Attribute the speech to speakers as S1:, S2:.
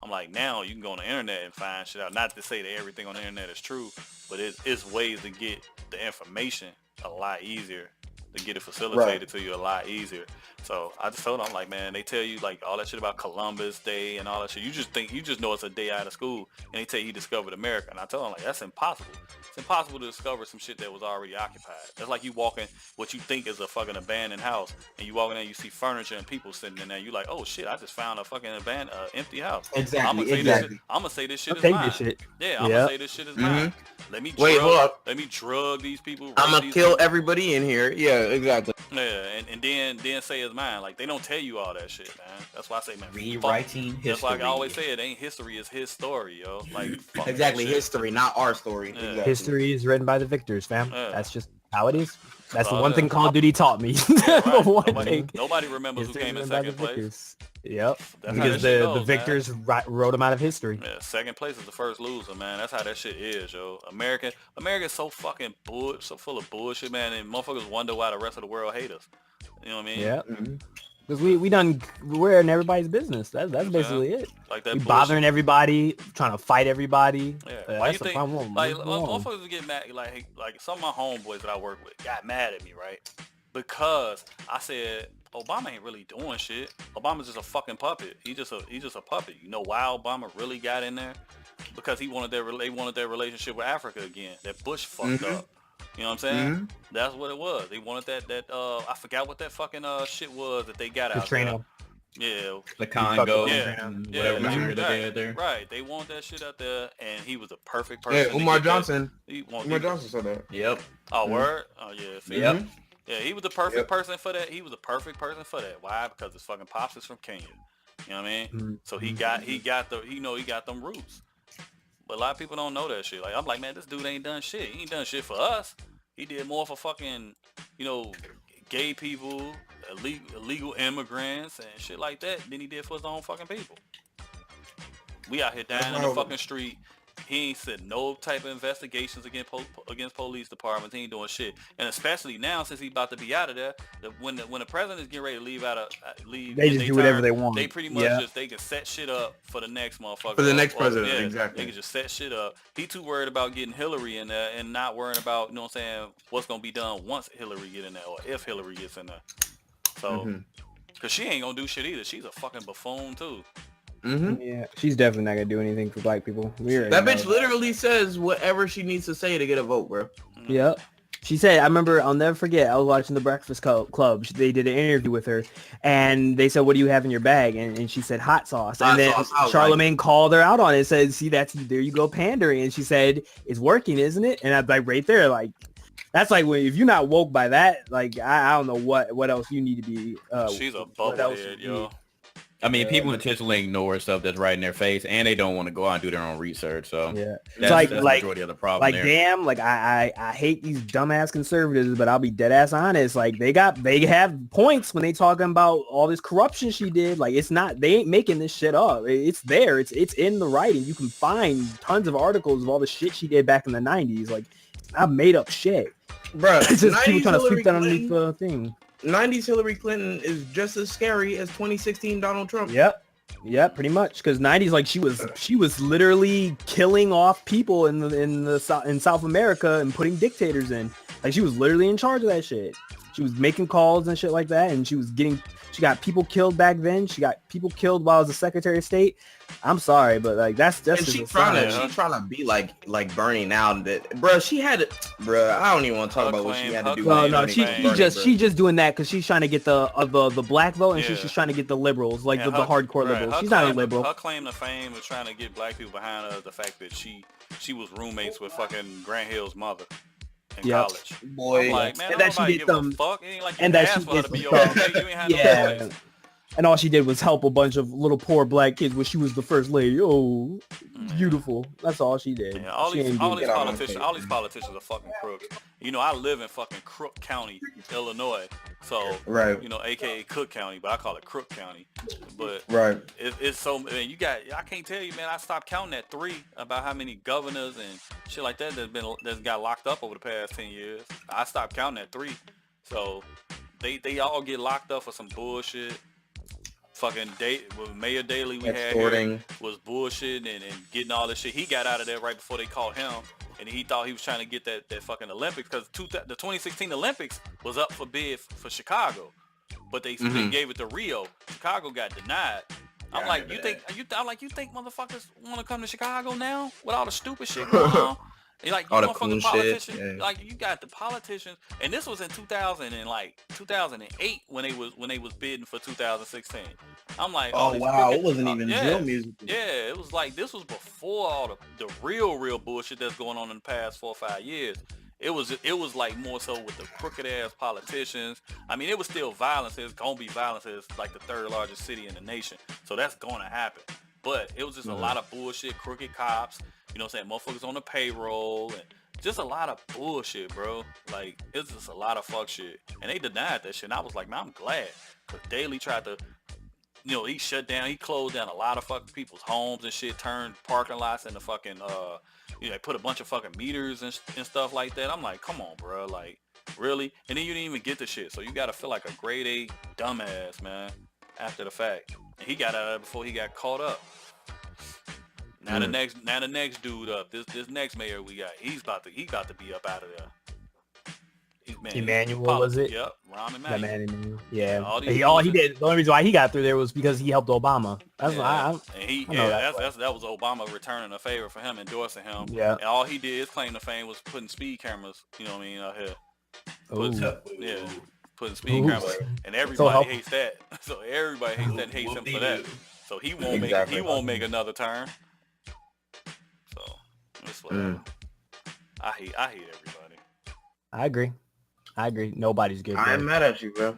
S1: I'm like, now you can go on the internet and find shit out. Not to say that everything on the internet is true, but it's ways to get the information a lot easier, to get it facilitated to you a lot easier. So I just told them, I'm like, man, they tell you like all that shit about Columbus Day and all that shit. You just know it's a day out of school, and they tell you he discovered America. And I told them like, that's impossible. It's impossible to discover some shit that was already occupied. That's like you walking what you think is a fucking abandoned house, and you walk in there and you see furniture and people sitting in there. You like, oh shit, I just found a fucking abandoned, empty house. I'm gonna say this shit is mine. Yeah, I'm gonna say this shit is mine. Let me drug these people.
S2: I'm gonna kill everybody in here. Yeah, exactly.
S1: Yeah, and then say it's mine. Like, they don't tell you all that shit, man. That's why I say, man,
S3: rewriting history.
S1: That's like I always say, it ain't history, it's his story, yo. Like,
S2: exactly, history, not our story.
S1: Yeah.
S2: Exactly.
S4: History is written by the victors, fam.
S1: Yeah.
S4: That's just how it is. That's the one thing Call of Duty taught me.
S1: Yeah, right. Nobody remembers who came in second place.
S4: Yep.
S1: That's
S4: because the victors wrote them out of history.
S1: Yeah, second place is the first loser, man. That's how that shit is, yo. America's so fucking so full of bullshit, man, and motherfuckers wonder why the rest of the world hate us. You know what I mean?
S4: Yeah. Because we're in everybody's business. That's basically it.
S1: Like that
S4: we bothering everybody, trying to fight everybody.
S1: Yeah. Why you think? Like motherfuckers get mad. Like some of my homeboys that I work with got mad at me, right? Because I said Obama ain't really doing shit. Obama's just a fucking puppet. He's just a puppet. You know why Obama really got in there? Because they wanted their relationship with Africa again. That Bush fucked up. You know what I'm saying? That's what it was. They wanted that I forgot what that fucking shit was that they got out there. Yeah.
S3: The Congo.
S1: Yeah.
S3: Whatever they had there.
S1: Right. They want that shit out there, and he was a perfect person.
S2: Yeah, Umar Johnson. Umar Johnson said that.
S3: Yep.
S1: Oh, word? Oh, yeah. See?
S3: Yep.
S1: Yeah, he was the perfect person for that. He was the perfect person for that. Why? Because his fucking pops is from Kenya. You know what I mean? So he got them roots. But a lot of people don't know that shit. Like, I'm like, man, this dude ain't done shit. He ain't done shit for us. He did more for fucking, gay people, illegal immigrants, and shit like that than he did for his own fucking people. We out here dying in the fucking street. He ain't said no type of investigations against police departments. He ain't doing shit. And especially now, since he about to be out of there, when the president is getting ready to leave,
S4: they just do whatever they want.
S1: They pretty much they can set shit up for the next motherfucker.
S2: For the next president, exactly.
S1: They can just set shit up. He too worried about getting Hillary in there and not worrying about, what's gonna be done once Hillary get in there or if Hillary gets in there. So, cause she ain't gonna do shit either. She's a fucking buffoon too.
S4: Yeah, she's definitely not gonna do anything for black people.
S2: That bitch literally says whatever she needs to say to get a vote, bro.
S4: Yep. She said, I remember, I'll never forget, I was watching The Breakfast Club. They did an interview with her, and they said, what do you have in your bag? And she said, hot sauce. And then Charlamagne called her out on it and said, see, there you go, pandering. And she said, it's working, isn't it? And I'm like, right there, like, that's like, if you're not woke by that, like, I don't know what else you need to be.
S1: She's a bubblehead, yo.
S3: I mean, people intentionally ignore stuff that's right in their face, and they don't want to go out and do their own research. So that's the majority of the problem.
S4: Like,
S3: there.
S4: damn, like I hate these dumbass conservatives, but I'll be dead ass honest. Like they have points when they talking about all this corruption she did. Like they ain't making this shit up. It's there. It's in the writing. You can find tons of articles of all the shit she did back in the 90s. Like I made up shit,
S2: bro.
S4: It's just people trying to sweep that underneath the thing.
S2: 90s Hillary Clinton is just as scary as 2016 Donald Trump.
S4: Yep, pretty much. Because 90s, like she was literally killing off people in South America and putting dictators in. Like she was literally in charge of that shit. She was making calls and shit like that, and she got people killed back then. She got people killed while I was the Secretary of State. I'm sorry, but like that's
S2: she trying to be like Bernie now. That I don't even want to talk about what she had to do.
S4: No, she's just doing that because she's trying to get the black vote, and she's just trying to get the liberals, like the hardcore liberals. She's not a liberal.
S1: Her claim to fame is trying to get black people behind her. The fact that she was roommates with fucking Grant Hill's mother in college.
S2: Boy,
S1: like, man,
S4: and that she did some
S1: fuck. It ain't like
S4: and that she
S1: did some you ain't had no choice.
S4: And all she did was help a bunch of little poor black kids when she was the first lady. Oh, beautiful. That's all she did.
S1: Yeah, all these politicians are fucking crooks. I live in fucking Crook County, Illinois. So, AKA Cook County, but I call it Crook County. But it's so, man, I can't tell you, man, I stopped counting at 3 about how many governors and shit like that that's got locked up over the past 10 years. I stopped counting at 3. So they all get locked up for some bullshit. fucking with Mayor Daley we had here was bullshit and getting all this shit. He got out of there right before they caught him, and he thought he was trying to get that fucking Olympics because the 2016 Olympics was up for bid for Chicago, but they gave it to Rio. Chicago got denied. I'm like, you think motherfuckers want to come to Chicago now with all the stupid shit going on? Like, you motherfucking politicians, like you got the politicians, and this was in 2008 when they was bidding for 2016. I'm like,
S2: oh wow, it wasn't even drill music.
S1: Yeah, it was like this was before all the real bullshit that's going on in the past 4 or 5 years. It was like more so with the crooked ass politicians. I mean, it was still violence. It's gonna be violence. It's like the 3rd largest city in the nation, so that's gonna happen. But it was just a lot of bullshit, crooked cops. You know what I'm saying? Motherfuckers on the payroll and just a lot of bullshit, bro. Like, it's just a lot of fuck shit. And they denied that shit. And I was like, man, I'm glad. Because Daley tried to, he shut down, he closed down a lot of fucking people's homes and shit, turned parking lots into fucking, they put a bunch of fucking meters and stuff like that. I'm like, come on, bro. Like, really? And then you didn't even get the shit. So you got to feel like a grade A dumbass, man, after the fact. And he got out of there before he got caught up. Now the next dude up, this next mayor we got, he's about to be up out of there.
S4: Emmanuel, was it?
S1: Yep, Rahm Emanuel.
S4: Yeah. All he did, the only reason why he got through there was because he helped Obama. That's
S1: that was Obama returning a favor for him, endorsing him.
S4: Yeah.
S1: And all he did, his claim to fame was putting speed cameras, you know what I mean, out here. Putting speed cameras, and everybody hates that. So everybody hates that and hates him for that. So he won't make another term. So it's whatever. I hate everybody.
S4: I agree. Nobody's good.
S2: I'm mad at you, bro.